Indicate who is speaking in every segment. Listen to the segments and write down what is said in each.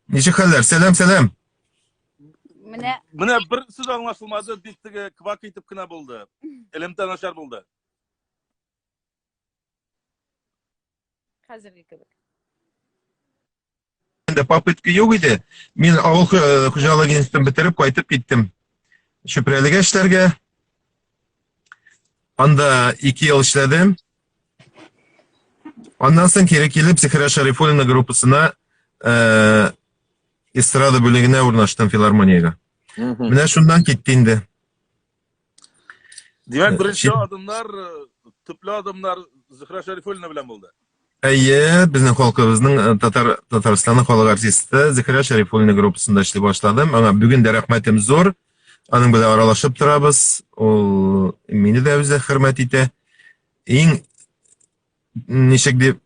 Speaker 1: Nice haller? Selam selam.
Speaker 2: Mine bir siz anlaşılmadı. Diktige kvak itip kına buldu. Elimden aşar buldu.
Speaker 3: Hazırlık gibi.
Speaker 1: De papıtkı yok idi. Men avul hocalık institutunu bitirip qaytып gittim. Şüpreliga işlerge. Anda 2 yıl işledim. Ondan sonra kere kelip Zehra Şarifolina gruppasına estrada bölümüne urnaştım filarmoniyaga. Mine şundan ketdi.
Speaker 2: Demek birinci adımlar, tüplü adımlar Zehra Şarifolina bilen buldu.
Speaker 1: Ayye, bizning xalqimizning Tataristanning xalq artisti Zehra Şarifolina gruppasında ishlay boshladim. Ana bugun da rahmatim zo'r. Aning bilan aralashib turamiz. O meni da o'zi hurmat etdi. Eng nechik deb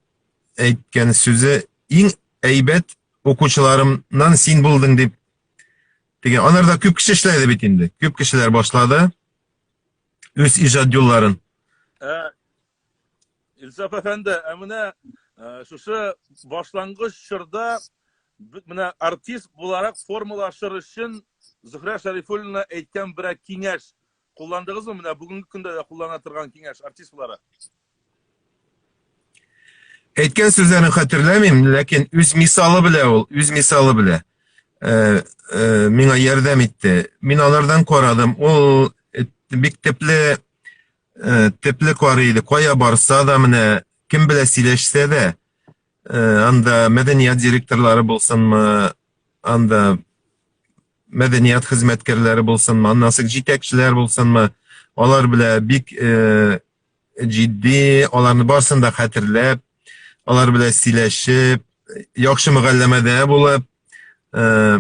Speaker 1: aytgan so'zi eng aybat o'quvchilarimdan sen bo'lding deb degan. Onlarda ko'p kishi ishlaydi bit endi. Ko'p kishilar boshladi o'z ijod yo'llarini.
Speaker 2: İlsaf Efendi, emine şu başlangıç şırda artist olarak formulaşır için Zehra Şarifolina etken bir kengeş kullandığınız mı? Bugünkü günde de kullanatırgan kengeş artist olarak.
Speaker 1: Aytgan so'zlarini hatırlamayım, lakin o'z misoli bilan ol, o'z misoli bilan menga yordam etdi. Men onlardan ko'radim. O tepli qaraydi. Qo'ya borsa da mene kim bilan siylashsa da anda madaniyat direktorlari bo'lsinmi, anda madaniyat xizmatkorlari bo'lsinmi, ondan so'ng yetakchilar bo'lsinmi, ular bilan bek jiddiy, ularni borsida xatirlab, ular bilan siylashib, yaxshi muallimada bo'lib,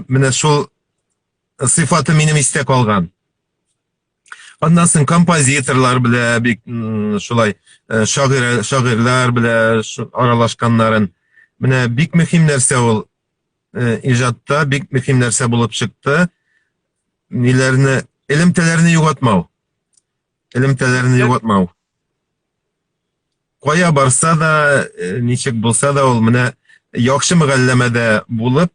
Speaker 1: mene shu sifati menim esda qolgan. Ondan so'ng kompozitorlar bilan shulay shoirlar bilan aralashganlarin mene bek muhim narsa ol ijodda bek muhim narsa bo'lib chiqdi. Ilmtalarini yo'qotmau. Qo'ya borsa da, nechik bo'lsa da ol mene yaxshi muallimada bo'lib,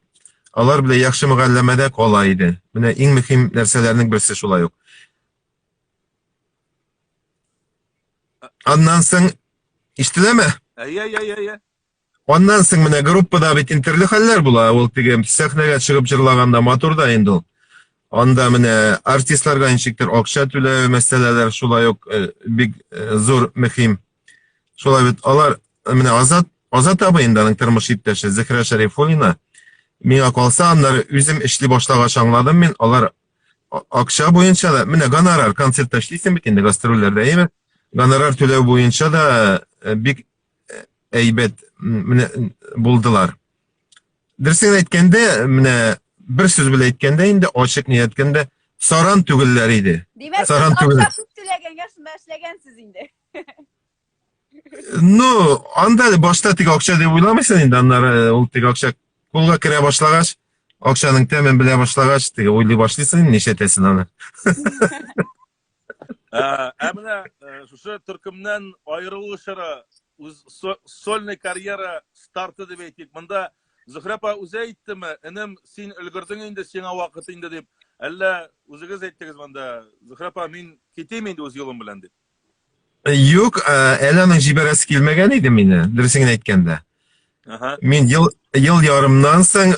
Speaker 1: ular bilan yaxshi muallimada qolaydi. Mene eng muhim narsalarning birisi shulay yo'q. Ondan so'ng eshitdingmi? Ondan so'ng mene gruppada bitin turli xillar bo'lar. Ol degim sahnaga chiqib jirlaganda motorda endi ol. Onda mene artistlarga inchiktir oqsha to'lay masalalar shulay yo'q, big zo'r muhim. Shulay bit ular mene Ozod abi endining turmush ittashi Zehra Şarifolina. Menga qolsa ular o'zim ishlay boshlagach angladim men ular oqsha bo'yicha da mene gonorar konsert tashlaysan bit endi gastrollarda emas. Gonorar to'lov bo'yicha da bek aybat bo'ldilar. Dirsini aytganda, mene bir so'z bilan aytganda, endi ochiq niyatganda soran tugillar edi.
Speaker 3: Soran tugillar. Tilagan boshlagansiz endi.
Speaker 1: No, anda boshda tek oqsha deb o'ylamaysan endi, anlar ul tek oqsha qo'lga kira boshlagach, oqshaning ta'min bila boshlagach, tek o'ylay boshlaysan, nechatasin ana.
Speaker 2: Emine şu Türkümden ayrılışları solni kariyera startı deb aytdik. Bunda Zehra apa o'zi aytdimi? Enim sen ulgirding endi senga vaqt endi deb. Alla o'zingiz aytdingiz bunda Zehra apa men ketayman endi o'z yo'lim bilan deb.
Speaker 1: Yo'q, Ela'ning jibarasi kelmagan edi meni, dirsini aytganda. Men yil yarimdan so'ng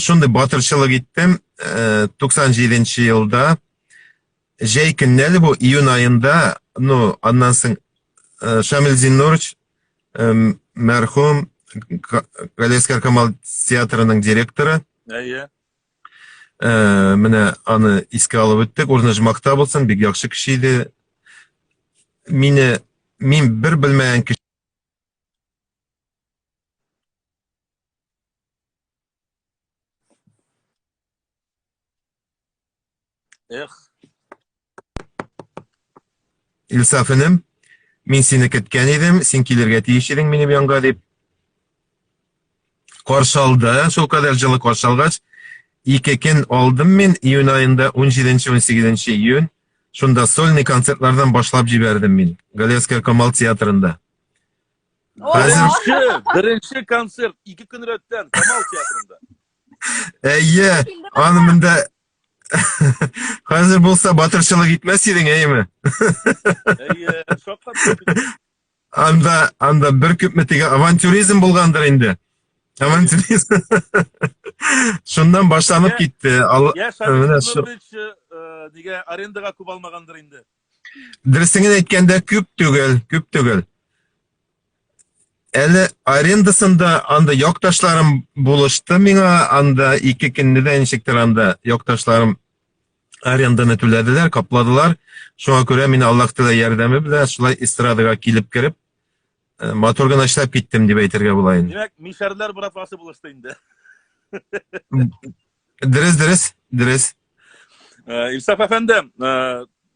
Speaker 1: shunday botirchilik etdim. 97-yilda Jay kunlari bu iyun ayında, ondan so'ng Shamil Zinnorovich merhum Galesker Kamal teatrining direktori. Mene ani esga olib o'tdik. O'rnashmoqda bo'lsin, bek yaxshi kishi edi. Men bir bilmagan kishi İlsafinim, men seni kutgan edim, sen kelarga tegish eding meni bu yoqqa deb qarshi oldi. Shu qadar jilli qarshi olgach, 2 kun oldim men iyun ayında 17-18 iyun. Shunda solni konsertlardan boshlab jiberdim men Galesker Kamal teatrida.
Speaker 2: Birinchi konsert 2 kun o'tgan Kamal teatrida.
Speaker 1: Eyye, anımında hazır bulsa batırçılık gitmez edin mi?
Speaker 2: Şoqqa
Speaker 1: Anda bir küpmetiga avantürizm bulgandır indi. Avantürizm. Şundan başlanıp gitti.
Speaker 2: Ya Şahinbridge nega arendaga ko'p almagandir endi.
Speaker 1: Dirsingin aytganda küp tugel. Eli arendasında anda yoktaşlarım buluştu mina anda iki günden şektir anda yoktaşlarım arendаны төлediler, kapladılar. Şuna göre mine Allah tila yardımı bilen şulay istradaga kilip kirip motorgan açlap gittim diye aytırga bulayın.
Speaker 2: Demek mişarlar burafası buluştu endi.
Speaker 1: Diriz.
Speaker 2: İlsaf efendim,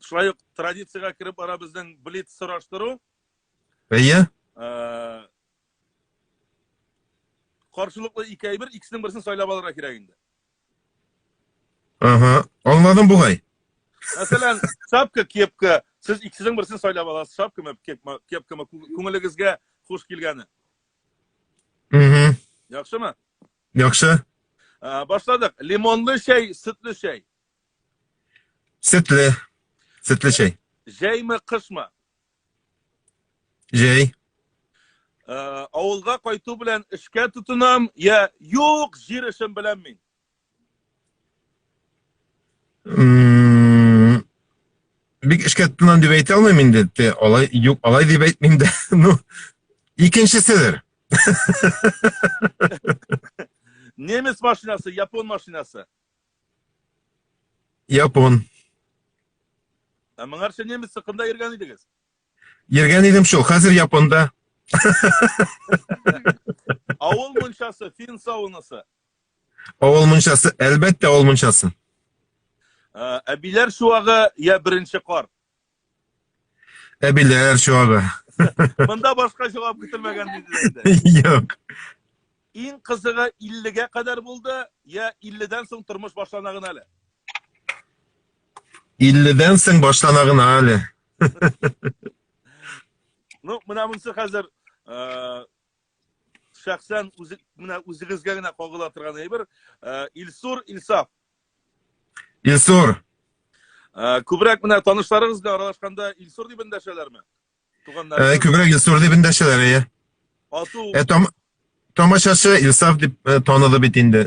Speaker 2: şulay traditsiyaga kirip ara bizden blitz so'rashtiru.
Speaker 1: Eyye?
Speaker 2: Karşılıklı 2'ye 1, ikisinin birisini söylep alarak kerak endi.
Speaker 1: Aha, anladım bu gay.
Speaker 2: Masalan, şapka kepka, siz ikisinin birisini söylep alasiz. Şapka mı kepka mı ko'ngilingizga xush kelgani. Yaxshimi?
Speaker 1: Yaxshi.
Speaker 2: Başladık. Limonlu şey, sütlü şey.
Speaker 1: Sütlü şey.
Speaker 2: Jey mi, kış mı?
Speaker 1: Jey.
Speaker 2: Avulga qaytu bilan ishga tutunam ya yo'q jir ishim bilan men.
Speaker 1: Bir ishga tutunam deb ayta olmayman dedi. Olay deb aytmayman de. No. İkincisidir.
Speaker 2: Nemis mashinasi, Yapon mashinasi.
Speaker 1: Yapon.
Speaker 2: Mengarcha nemis siqimda yurgan edingiz.
Speaker 1: Yurgan edim shu, hozir Yaponda.
Speaker 2: Avul munchasi, fin saunasi.
Speaker 1: Ovul munchasi, albatta ovul munchasi.
Speaker 2: Abilar shuag'i ya birinchi qor.
Speaker 1: Abilar shuag'i.
Speaker 2: Bunda boshqa javob kutilmagan dedi.
Speaker 1: Yo'q.
Speaker 2: Eng qizig'i 50 ga qadar bo'ldi ya 50 dan so'ng turmush boshlanag'in hali.
Speaker 1: 50'den so'ng boshlanag'in hali.
Speaker 2: No, mana bunisi hozir shaxsan o'zingizga qo'g'ila bir Ilsur Ilsaf.
Speaker 1: Ilsur.
Speaker 2: Ko'proq mana tanishlaringizga aralashganda Ilsur deb indashalarmi? Tug'anlar.
Speaker 1: Ko'proq Ilsur deb indashalar ya. Tomoshachi Ilsaf deb tanilib bitindi.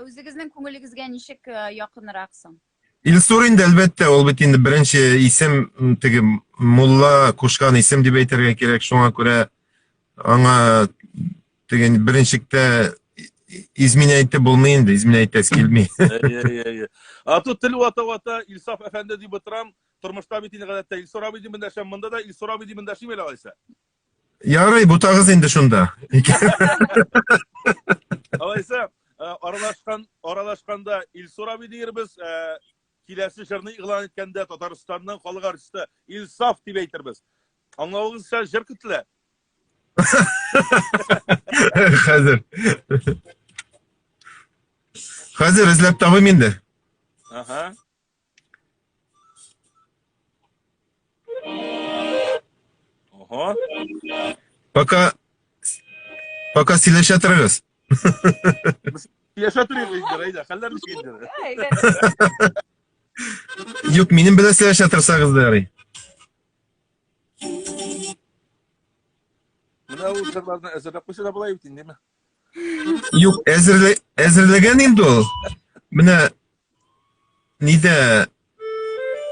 Speaker 3: O'zingizning ko'ngilingizga nishik yaqinroqsan?
Speaker 1: Ilsur endi albatta ol bitindi birinchi ism tegi mulla qo'shgan ism deb aytarga kerak. Shunga ko'ra anga degan birinchilikda izminaytda bo'lmaydi, izminaytasi kelmaydi.
Speaker 2: Atu til vata Ilsaf efendi deb o'tiram, turmushda bitini gadatda Ilsur abi deb indasham, bunda da Ilsur abi deb indashim ela olsa.
Speaker 1: Yaray bu tag'iz endi shunda.
Speaker 2: Alaysa aralashganda Ilsur abi deyirmiz, kelasi shirni e'lon etganda Tataristondan xalq artisti Ilsaf deb aytirmiz. Anglawingizcha jir kutla.
Speaker 1: Hozir izlab topim endi.
Speaker 2: Aha. Oho.
Speaker 1: Paka silashatiriz.
Speaker 2: Silashatiriz deydi. Xallar mishkindir.
Speaker 1: Yo'q, mening bilan silashatirsangiz deyari.
Speaker 2: Mana u jirlarni azarlab qo'ysa da bo'lay bitin, deymi?
Speaker 1: Yo'q, azirlagan endi u. Mana nida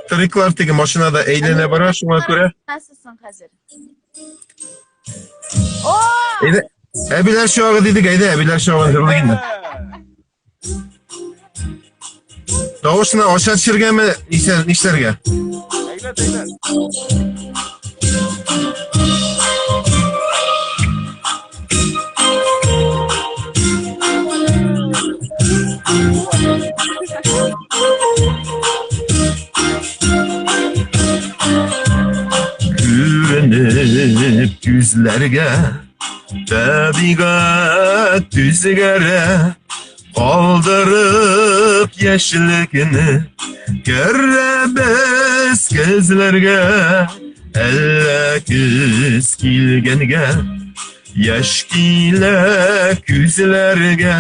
Speaker 1: triklar tegi mashinada aylana borar, shunga ko'ra.
Speaker 3: Nasılsın hozir?
Speaker 1: Endi abilar shog'i dedik, ayda abilar shog'i dirligini. Tovushni osha tushirganmi ishlarga?
Speaker 2: Aylat.
Speaker 1: Güvenip yüzlerge tabiat düzgere kaldırıp yeşillikini görrebes gözlerge elle küz kilgenge Yaş ile küzlerge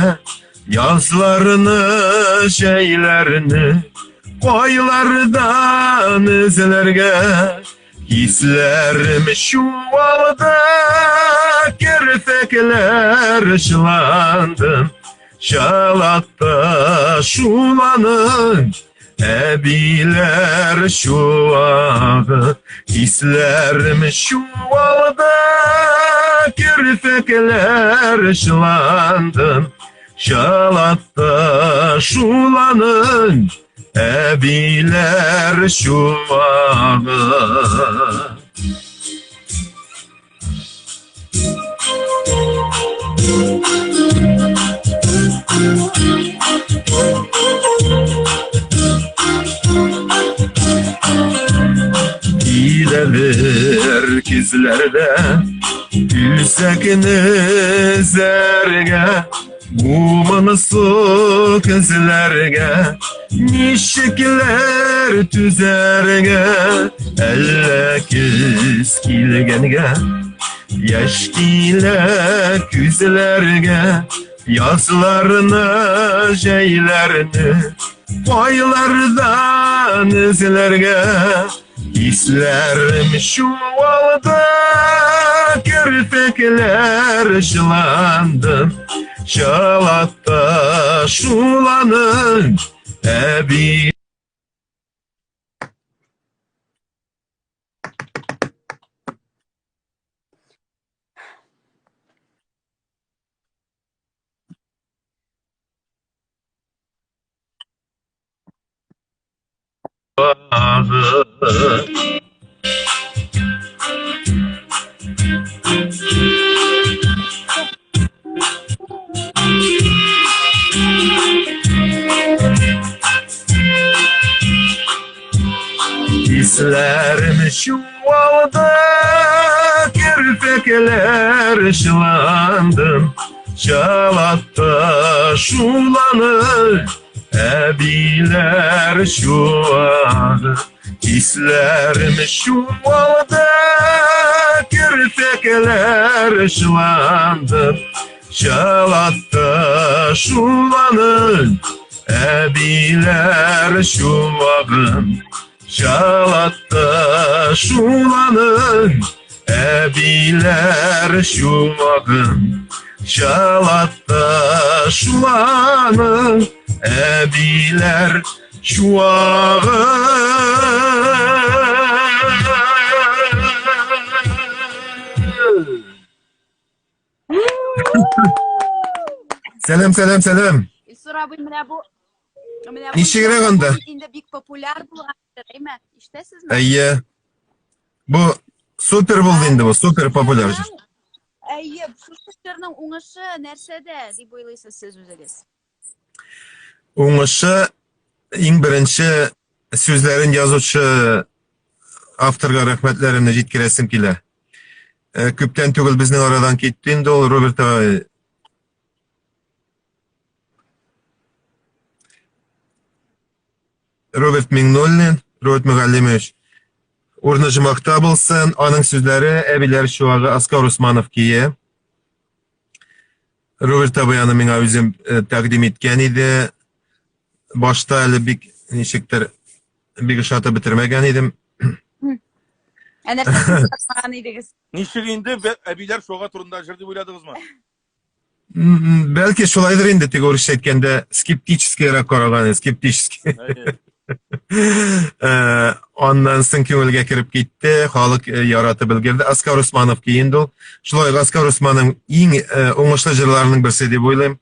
Speaker 1: yazlarını şeylerini koylardan izlerge hislerim şu alda kertekler ışılandım şalatta şulanın ebiler şu ağı hislerim şu alda kertekler ışılandım şalatta şulanın ebiler şu ağı. İyiler kizlerde gülsek zerge Mumunu su kızlarge nişikler tüzerge elle kiz kilgenge yaş ile küzlerge yazlarını şeylerini koylardan izlerge hislerim şu alda kertekler ışılandım şalatta şulanın ebi. Hislerim şu alda kertekler ışılandım şalatta şulanır ebiler şu adı hislerim şu alda kertekler ışılandım şalatta şulanır ebiler şu ağın şalatta şulanın ebiler şu ağın şalatta şulanın ebiler şu ağın. Selam selam selam.
Speaker 3: İlsur abi mine bu
Speaker 1: Nişe gerek onda?
Speaker 3: Indi bik popüler bulgandır, değil mi? İşte siz mi?
Speaker 1: Eye. Bu süper buldu indi bu süper popüler.
Speaker 3: Eye, şu şirnin uңışı nersede dep oylaysiz siz özünüz?
Speaker 1: Уңышы ең бірінші сөздерін жазушы авторға рахметлерімді жеткіресім келе. Көптен түгіл біздің арадан кетті енді ол Роберт ағай. Роберт Меңноллин, Роберт Мөғәллимович. Орны жұмақта болсын, аның сөздері әбилер шуағы Аскар Усманов кие. Роберт абаяны меңа өзім тәқдим еткен еді. Başta әлі бик нешіктер бик шаты бітірмеген едім.
Speaker 3: Нәрсе сатмаған едіңіз?
Speaker 2: Нишегенде әбилер шоға турында жүрді ойладыңыз ма?
Speaker 1: Belki şolaydır indi tek oruşa etkende skeptическийрак қараған, skeptический. Ondan soң көңілге кіріп кетті, халық яратып үлгерді. Аскар Усманов кейін ол. Шулай Аскар Усманов ең оңышлы жырларының бірсі деп ойлаймын.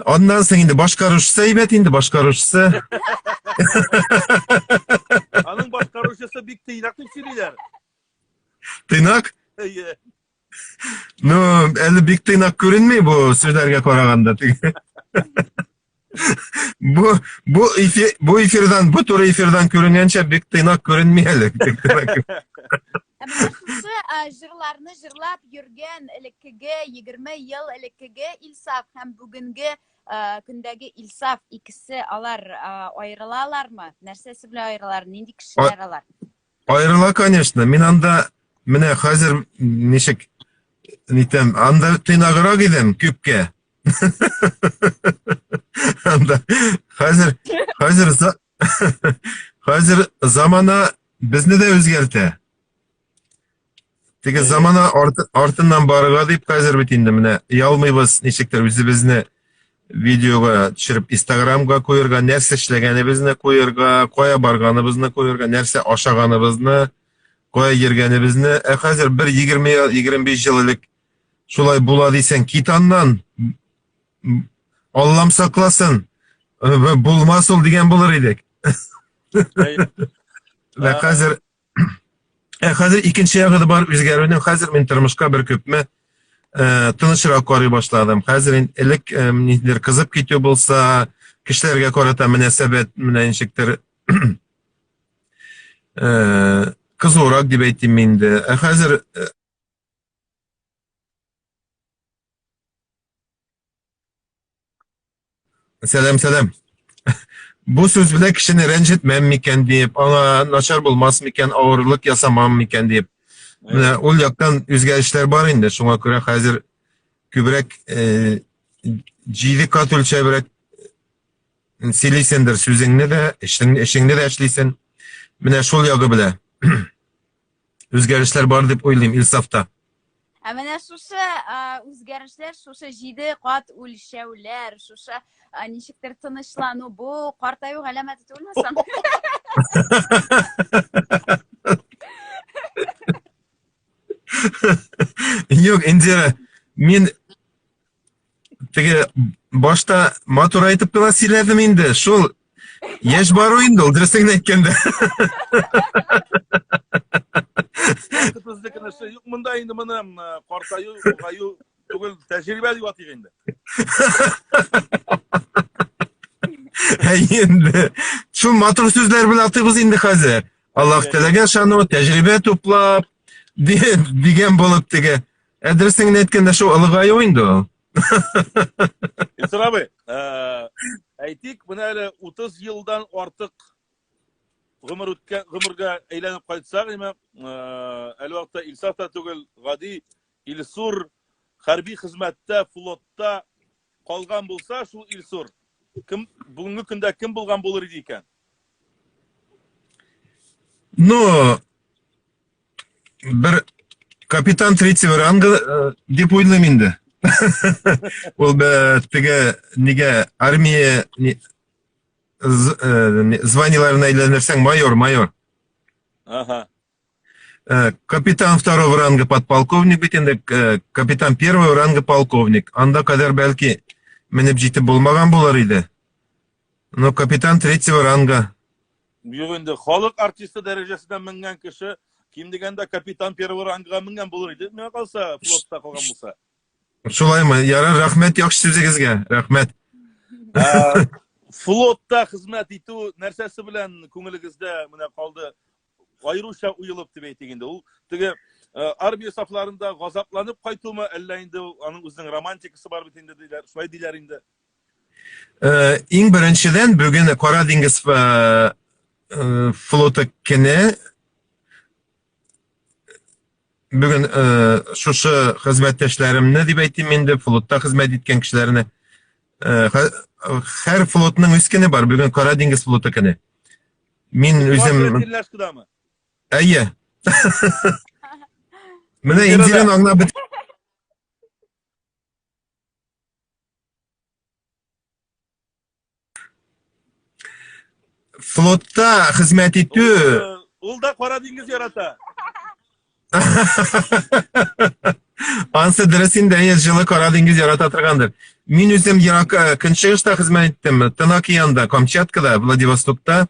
Speaker 1: Ondan soң енді башқарушысы әйбәт енді башқарушысы.
Speaker 2: Аның башқарушысы бик тыйнақ деп сөйлейлер.
Speaker 1: Тыйнақ? Ну, әлі бик тыйнақ көрінмей бұл сөздерге қарағанда. Bu эфирдан, bu tür эфирдан көрінгенше бик тыйнақ көрінмей әлі.
Speaker 3: Жырларны жырлап йөргән элеккеге 20 ел элеккеге Илсаф һәм бүгенге көндәге Илсаф икесе алар аерылалармы? Нәрсәсе белән аерылар? Нинди кешеләр алар?
Speaker 1: Ayrıla, конечно. Мен анда менә хәзер ничек Nitem, anda tınağırak idim küpke. Anda, hazır, hazır zamana bizni de özgerti. Tege zamana artından barıga deyip hazır bitindi mine. Yalmıybız neşiktir bizni videoga düşürüp Instagramga koyurga, nerse işlegenibizne koyurga, koya barganibizne koyurga, nerse aşaganibizne, koya girgenibizne. Hazır bir 20 yıl, 25 yıllık şulay bula deysen kitandan Allah'ım saklasın. Bulmasıl diyen bulur idik. Ve hazır ikinci yağıda bar üzgerinin hazır men tırmışka bir köpme tınışırak koruy başladım. Hazır ilk kızıp gidiyor bolsa kişilerge korata münasebet münenşiktir kız olarak dip ettim indi. Hazır selam. Bu söz bile kişini rencitmem miken deyip, ona naçar bulmaz miken, ağırlık yasamam miken deyip. Evet. Ol yaktan üzgerişler var indi. Şuna göre hazır kübrek cidi katül çevrek siliysendir sözünde de, eşinde de eşliysen. Mine şol yağı bile. Üzgerişler var deyip oylayayım ilsafta.
Speaker 3: Әмәнә шушы үзгәрешләр, шушы җиде кат үлчәүләр, шушы ничектер тынычлану, бу картаю галәмәте түгелме соң?
Speaker 1: Yok Indira, men başta matur aytып кына сөйләдем инде. Шул яшь бару инде, ул дөресен әйткәндә.
Speaker 2: Мында инде моны картаю, улгаю түгел, тәҗрибә дип атыйк инде.
Speaker 1: Endi şu matur sözler bilen atığız indi hazır. Allah telegen şanı tecrübe toplap diyen bolup tige. Adresin netkende şu ılıgayı oyundu.
Speaker 2: İlsar abi, aytik buna 30 yıldan artık gümürge eğlenip kayıtsak ama elbette İlsaf'ta tügül gadi İlsur harbi hizmette, flotta kalgan bulsa şu İlsur. Kim bugünkü günde kim bulgan bulur iken?
Speaker 1: No bir kapitan tretьего ранга деп ойлаймын енді. Ол tige неге армия званияларына aylanırsan майор.
Speaker 2: Ага.
Speaker 1: Капитан второго ранга подполковник бит енді капитан первого ранга полковник. Анда kadar belki менеп жетіп болмаған болар еді. Но капитан третьего ранга.
Speaker 2: Yok енді халық артисті дәрежесінен мінген кіші kim degende kapitan первый ранга мінген болар еді. Мен қалса флотта қалған болса.
Speaker 1: Шулай ма? Яра рахмет яқшы сөзіңізге. Рахмет.
Speaker 2: Flotта хизмәт итү нәрсәсе белән күңелегездә менә калды айрыша уелып дип әйтегендә. Ул теге армия сафларында газапланып кайтумы, әллә инде аның үзенең романтикасы бар бит инде диләр. Шулай диләр инде.
Speaker 1: Иң беренчедән бүген Кара диңгез флоты көне бүген шушы хезмәттәшләремне дип әйтим инде, флотта хезмәт иткән кешеләрне һәр флотның үз көне бар. Бүген Кара диңгез флоты көне. Мин үзем әйе. Менә Индираны аңлап бит. Flotта хезмәт итү.
Speaker 2: Ул да Кара диңгез ярата.
Speaker 1: Ансы дөресендә жылы Кара диңгез ярата торгандыр. Мин үзем көнчыгышта хезмәт иттем. Тын океанда, Камчаткада, Владивостокта.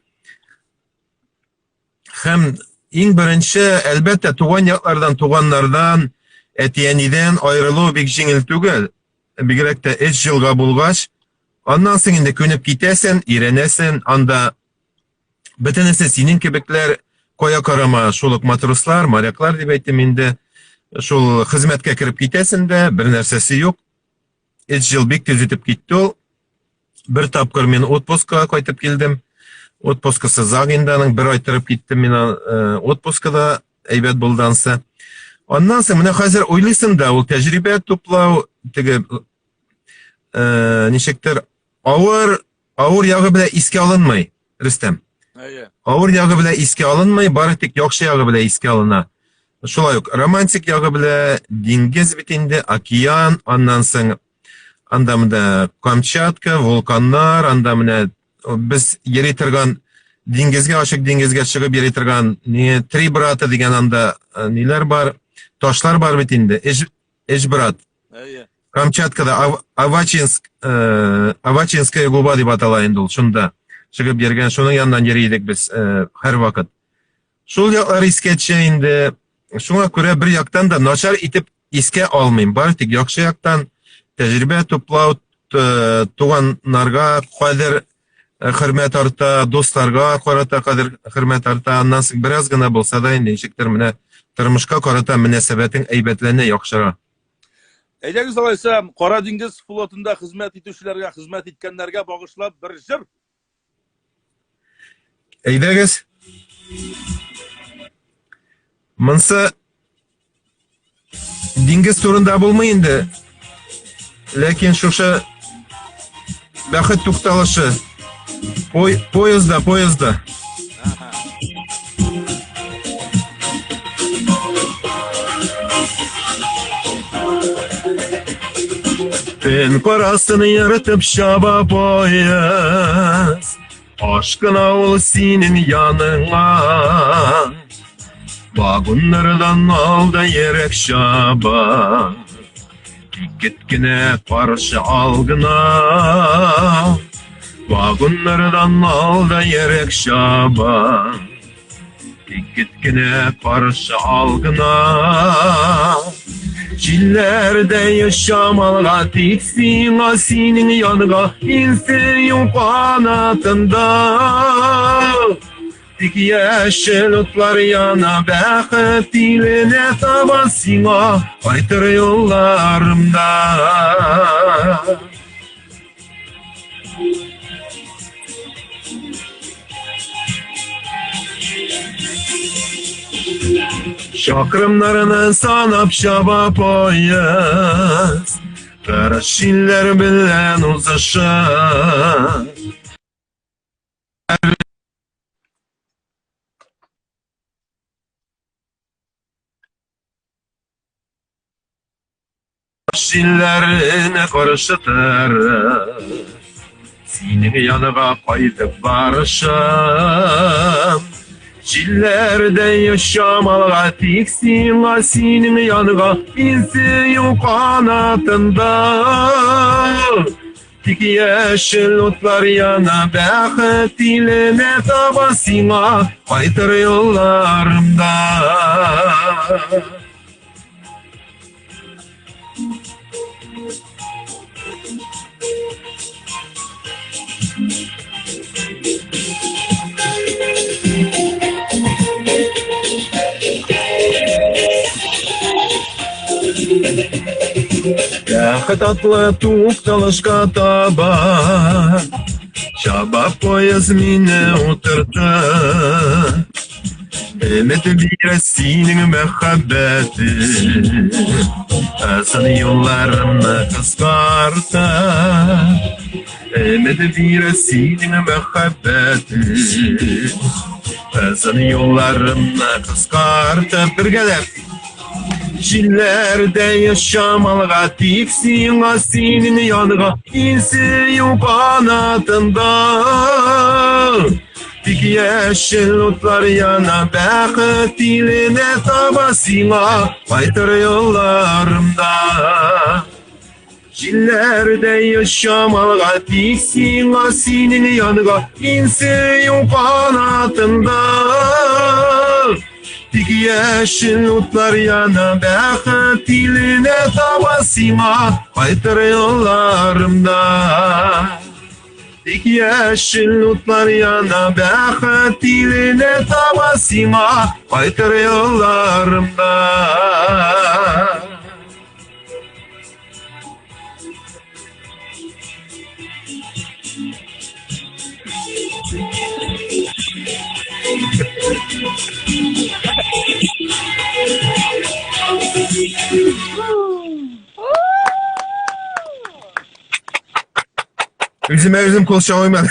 Speaker 1: Һәм иң беренче әлбәттә туган туганнардан, әтиәнидән аерылу бик җиңел түгел. Бигрәк тә 3 елга булгач, аннан соң инде күнеп китәсен, иренәсен, анда бөтенесе синең кебекләр коя карама, шулык матрослар, моряклар дип әйтем инде. Шул хезмәткә кирип китәсен дә, бер нәрсәсе юк. 3 ел бик тиз үтеп китте ул. Бер тапкыр мин отпускка кайтып килдем. Отпускасы Загинданың 1 ай торып киттем мин отпускада, әйбәт булдансы. Ondan sonra mine hazır oylaysın da ol tecrübe toplav tege nişektir ağır yağı bile iske alınmay Rüstem.
Speaker 2: Eye.
Speaker 1: Ağır yağı bile iske alınmay bari tek yokşa yağı bile iske alına. Şolay yok. Romantik yağı bile dengiz bitinde океан, ondan sonra andamda Kamçatka, volkanlar, andamda biz yeri tırgan dengizge açık dengizge çıkıp yeri tırgan ne tri brata degan anda neler var? Taşlar var bitinde. Ejbrat.
Speaker 2: Eye.
Speaker 1: Kamçatka'da Avachinskaya guba deb atalayındı ol. Şunda çıkıp yergen şunun yanından yeriydik biz her vakit. Şol yaklar iske çeyinde şuna göre bir yaktan da naçar itip iske almayayım. Bari tek yakşı yaktan tecrübe toplav tuğanlarga kadir hürmet arta, dostlarga karata kadir hürmet arta. Ondan sonra biraz gına bolsa da indi nişektir mine tırmışka karata münesebetin eybetlerine yakşıra.
Speaker 2: Ejegis alaysam, Qora dengiz flotunda hizmet etuvchilarga, hizmet etganlarga bag'ishlab bir jir.
Speaker 1: Eydegiz. Mınsa dengiz turunda bulmayındı. Lakin şuşa baxit to'xtalishi poyezdda.
Speaker 2: Aha.
Speaker 1: Ben parasını yaratıp şaba poyez. Aşkına ol senin yanına. Vagonlardan al da yerek şaba. Gitgine parça algına. Vagonlardan al da yerek şaba. Gitgine parça algına. Çillerde yaşamalığa tiksin senin yanına insin kanatında. Tik yeşil otlar yana bakıp diline tabasına aytır yollarımda. Şakrımlarını sanıp şaba poyez. Karaşiller bilen uzlaşır. Şillerine karıştır. Senin yanına kaydıp barışım. Çillerde yaşamalığa tiksin senin yanına insin kanatında. Tik yeşil otlar yana bakıp diline tabasına aytır yollarımda. Yakıt atlı tuktalışka taba. Şaba poyaz mine oturdu. Ümit bir senin mehabbeti. Asıl yollarımı kıskardı. Ümit bir senin mehabbeti. Asıl yollarımı kıskardı. Bir kadar. Çillerde yaşamalığa tiksin senin yanına insin kanatında. Tik yeşil otlar yana bakıp diline tabasına aytır yollarımda. Çillerde yaşamalığa tiksin senin yanına insin kanatında. Tik yeşil otlar yana bakıp diline tabasına aytır yollarımda. Tik yeşil otlar yana bakıp diline tabasına aytır yollarımda. Özüm kol çalmaymadı.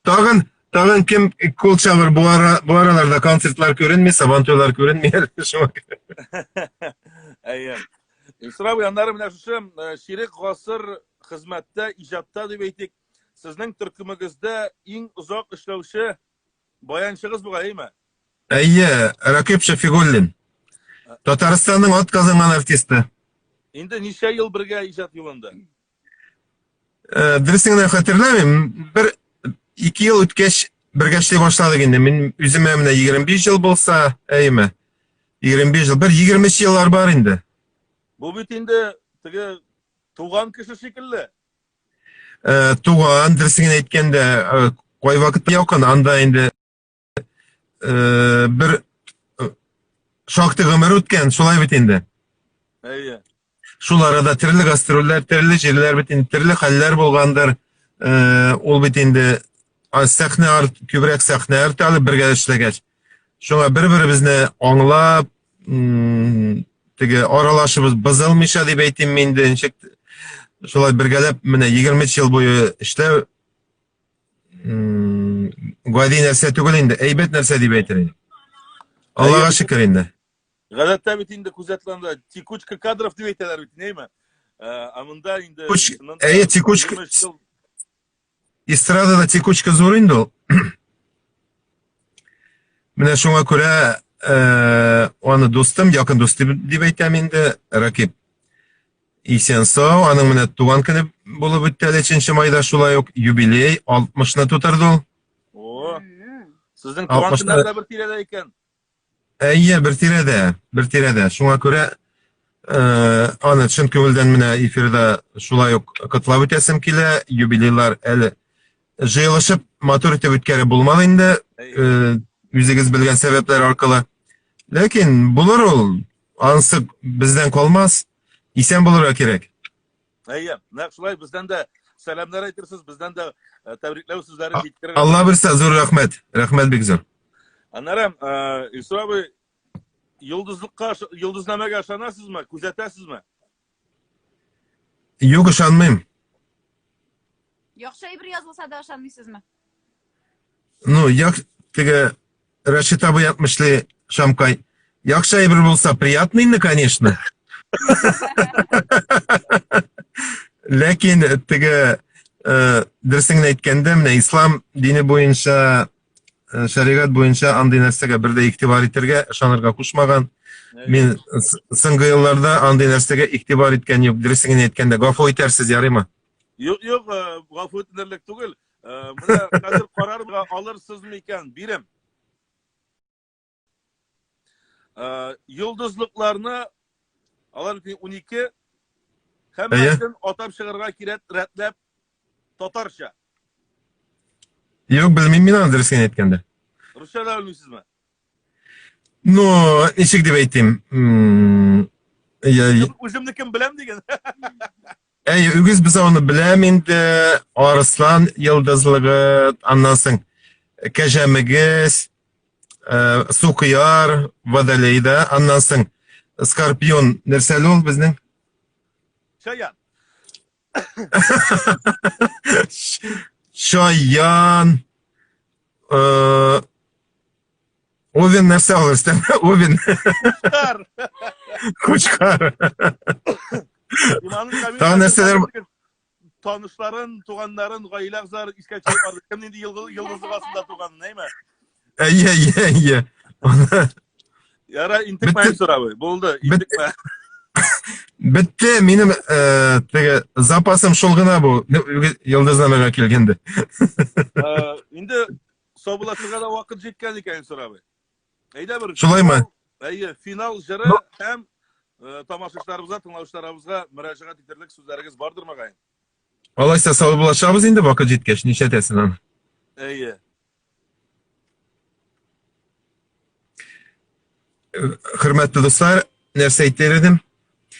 Speaker 1: Tağın kim kol çalır bu aralarda konsertler görünmüyor, sabantörler görünmüyor. Şuna.
Speaker 2: Әйе. Сұрау яннары менә шушы ширек гасыр хезмәттә, иҗатта дип әйтик. Сезнең төркемегездә иң озак эшләүче баянчыгыз буга, әйме?
Speaker 1: Әйе, Ракип Шафигуллин. Татарстанның ат казанган артисты.
Speaker 2: Инде ничә ел бергә иҗат юлында?
Speaker 1: Дөресен хәтерләмим. 1-2 ел үткәч бергә эшли башладык инде. Мин үземә менә 25 ел булса, әйме. 25 ел, 20 еллар бар инде.
Speaker 2: Бу бит инде теге туган кеше шикелле.
Speaker 1: Туган, дөресен әйткәндә, кай вакыт якын анда инде бер шактый гомер үткән, шулай бит инде.
Speaker 2: Әйе.
Speaker 1: Шул арада төрле гастрольләр, төрле җирләр бит инде, төрле хәлләр булгандыр. Ул бит инде сәхнә арт, күбрәк сәхнә арт алып бергә эшләгәч. Шуңа бер-беребезне аңлап, теге аралашыбыз бозылмыйча дип әйтим мин инде. Шулай бергәләп менә 20 ел буе эшләү гади нәрсә түгел инде, әйбәт нәрсә дип әйтер идем. Аллага шөкер инде.
Speaker 2: Гадәттә бит инде күзәтләндә текучка кадров дип әйтәләр бит, нәйме? Амында инде
Speaker 1: Әйе, текучка эстрадада текучка зур инде ул. Менә шуңа күрә аны дустым, якын дустым дип әйтәм инде, Ракип. Исән сау, аның менә туган көне булып үтте 3 майда, шулай ук юбилей 60-ны тутырды ул.
Speaker 2: О, сезнең туган көннәрдә бер тирәдә икән.
Speaker 1: Әйе, бер тирәдә. Шуңа күрә аны чын күңелдән менә эфирда шулай ук котлап үтәсем килә. Юбилейлар әле җыелышып матур итеп үткәре булмады инде, үзегез белгән сәбәпләр аркылы. Ләкин булыр ул, ансы бездән калмас, исән булырга кирәк.
Speaker 2: Әйе, нәкъ шулай бездән дә сәламнәр әйтерсез, бездән дә тәбрикләү сүзләрен җиткерергә.
Speaker 1: Алла берсә зур рәхмәт. Рәхмәт бик зур.
Speaker 2: Анарам, Исра абый, йолдызнамәгә ышанасызмы, күзәтәсезме?
Speaker 1: Юк, ышанмыйм.
Speaker 3: Яхшы әйбер язылса да ышанмыйсызмы?
Speaker 1: Ну, теге Рашид абый әйтмешли, Шамкай, яхшы әйбер булса приятный инде, конечно. Ләкин теге дөресен әйткәндә, менә ислам дине буенча, шәригать буенча андый нәрсәгә бер дә игътибар итәргә, ышанырга кушмаган. Мин соңгы елларда андый нәрсәгә игътибар иткән юк. Дөресен әйткәндә, гафу итәрсез, ярыймы?
Speaker 2: Юк, гафу итәрлек түгел. Менә хәзер карарга алырсызмы икән, бирем. Йолдызлыкларны алар 12 һәммәсен атап чыгарга кирәк, рәтләп татарча.
Speaker 1: Юк, белмим мин аны дөресен әйткәндә.
Speaker 2: Русчада белмисезме?
Speaker 1: Ну, ничек дип әйтим?
Speaker 2: Үземнекен беләм дигән.
Speaker 1: Үгез без аны беләм инде, Арыслан йылдызлыгы, аннан соң Кәҗәмегез, Сукыяр, Водолейда, аннан соң Скорпион, нәрсәле ул безнең?
Speaker 2: Шаян.
Speaker 1: Шаян. Овен нәрсә алырсың? Овен. Кучкар. Тагы нәрсәләр?
Speaker 2: Танышларын, туганнарын, гаилә агзалары искә төшереп, кем нинди йылдызлык астында туган, нәйме?
Speaker 1: Әйе.
Speaker 2: Яра, интекмәй сорабы. Булды, интекмә.
Speaker 1: Бетте, минем теге запасым шул гына бу, йылдызнамага килгәндә.
Speaker 2: Инде сабылашырга да вакыт җиткән икән сорабы. Әйдә бер.
Speaker 1: Шулаймы?
Speaker 2: Әйе, финал җыры һәм тамашачыларыбызга, тыңлаучыларыбызга мөрәҗәгать итерлек сүзләрегез бардыр мөгаен?
Speaker 1: Алайса сабылашабыз инде вакыт җиткәч, нишәтәсен аны?
Speaker 2: Әйе.
Speaker 1: Хөрмәтле дуслар, нәрсә әйтер идем?